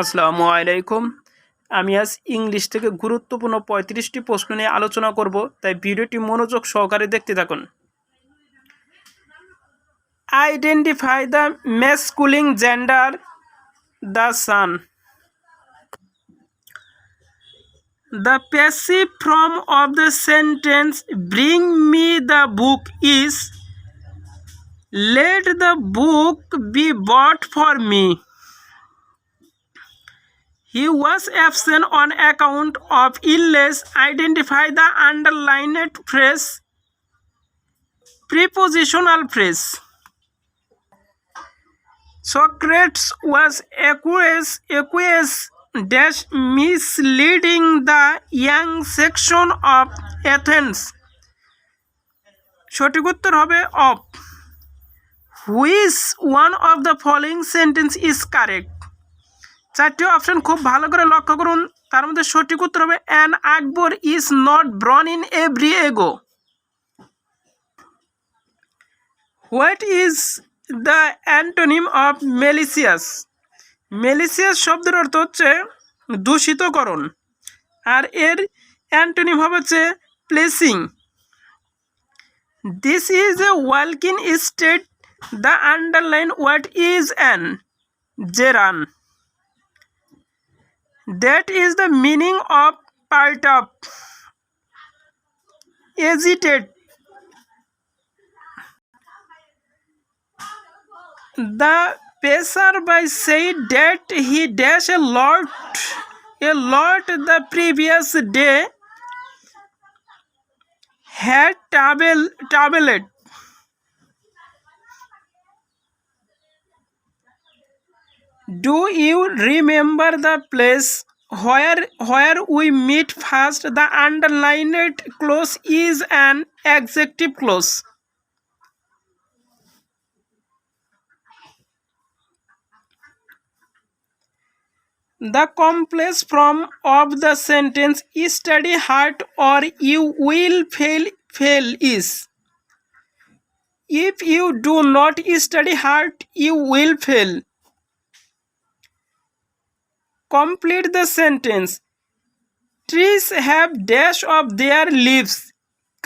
আসসালামু আলাইকুম। আমি আজ ইংলিশ থেকে গুরুত্বপূর্ণ ৩৫টি প্রশ্ন নিয়ে আলোচনা করব, তাই ভিডিওটি মনোযোগ সহকারে দেখতে থাকুন। Identify the masculine gender the sun. The passive form of the sentence bring me the book is let the book be bought for me. He was absent on account of illness. Identify the underlined phrase. Prepositional phrase. Socrates was accused dash misleading the young section of Athens. সঠিক উত্তর হবে of. Which one of the following sentence is correct? চারটি option খুব ভালো করে লক্ষ্য করুন, তার মধ্যে সঠিক উত্তর হবে an Akbar is not born in every ego. What is the antonym of malicious? malicious শব্দের অর্থ হচ্ছে দূষিতকরণ, আর এর অ্যান্টোনিম হবে হচ্ছে placing. This is a walking state. The underline word is an gerund. That is the meaning of part of. Agitate. The passerby said that he dashed a lot the previous day had traveled. Do you remember the place where we meet first? The underlined clause is an adjective clause. The complex form of the sentence study hard or you will fail is if you do not study hard you will fail. Complete the sentence. Trees have dash of their leaves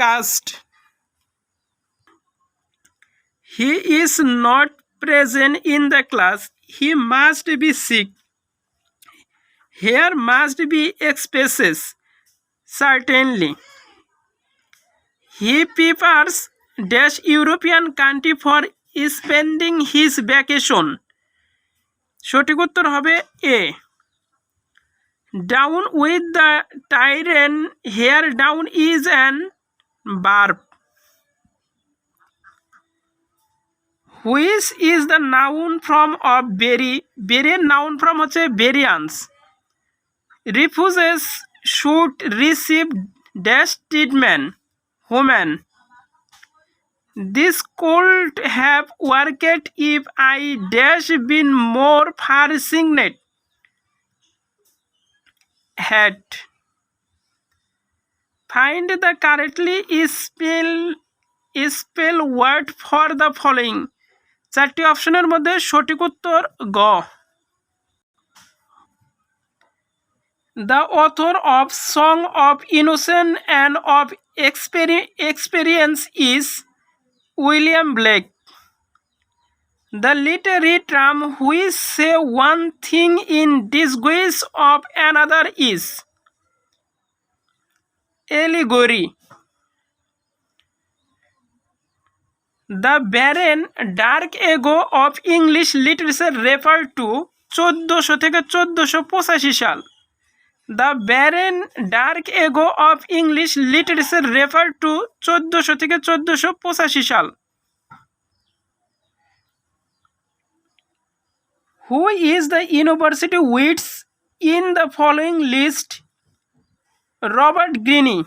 cast. He is not present in the class. He must be sick. Here must be spaces. Certainly. He prefers dash European country for spending his vacation. সঠিক উত্তর হবে A. Down with the tyrant. Here down is an verb. Which is the noun form of bury? Bury noun form হচ্ছে variance. Refuses should receive dash treatment. Woman. This could have worked if I dash been more fortunate. Had. Find the correctly spell word for the following. চারটি অপশনের মধ্যে সঠিক উত্তর গ। The author of Song of Innocence and of Experience is William Blake. The literary term which say one thing in disguise of another is allegory. The barren dark ego of English literature refer to 1400 থেকে 1485 সাল. The barren dark ego of English literature refer to 1400 থেকে 1485 সাল. Who is the university wits in the following list? Robert Greene.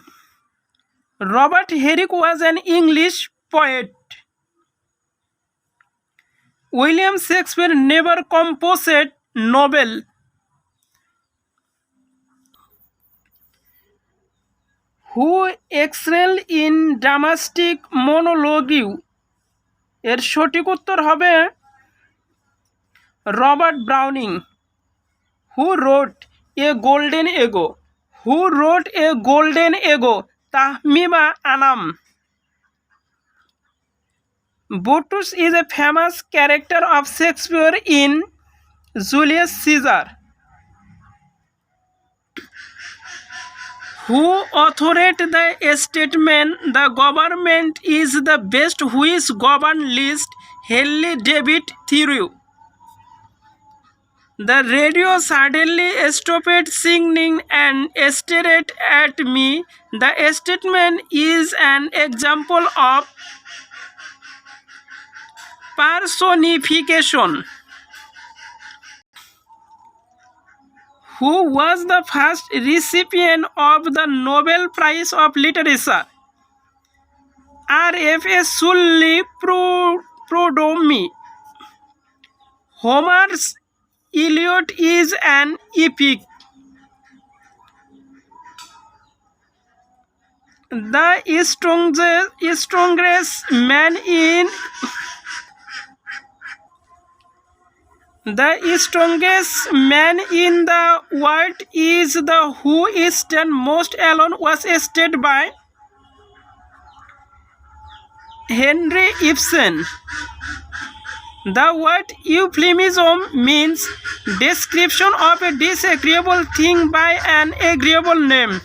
Robert Herrick was an English poet. William Shakespeare never composed novel. Who excelled in dramatic monologue? এর সঠিক উত্তর হবে Robert Browning. Who wrote a golden ego? Who wrote a golden ego? Tahmima Anam. Brutus is a famous character of Shakespeare in Julius Caesar. Who authored the statement, "The government is the best which govern least"? Henry David Thoreau. The radio suddenly stopped singing and stared at me. The statement is an example of personification. Who was the first recipient of the Nobel Prize of Literature? R.F.A. Sully Prodhomme. Homer's Iliad is an epic. The strongest man in the world is the who is stand most alone was stated by Henry Ibsen. The word euphemism means description of a disagreeable thing by an agreeable name.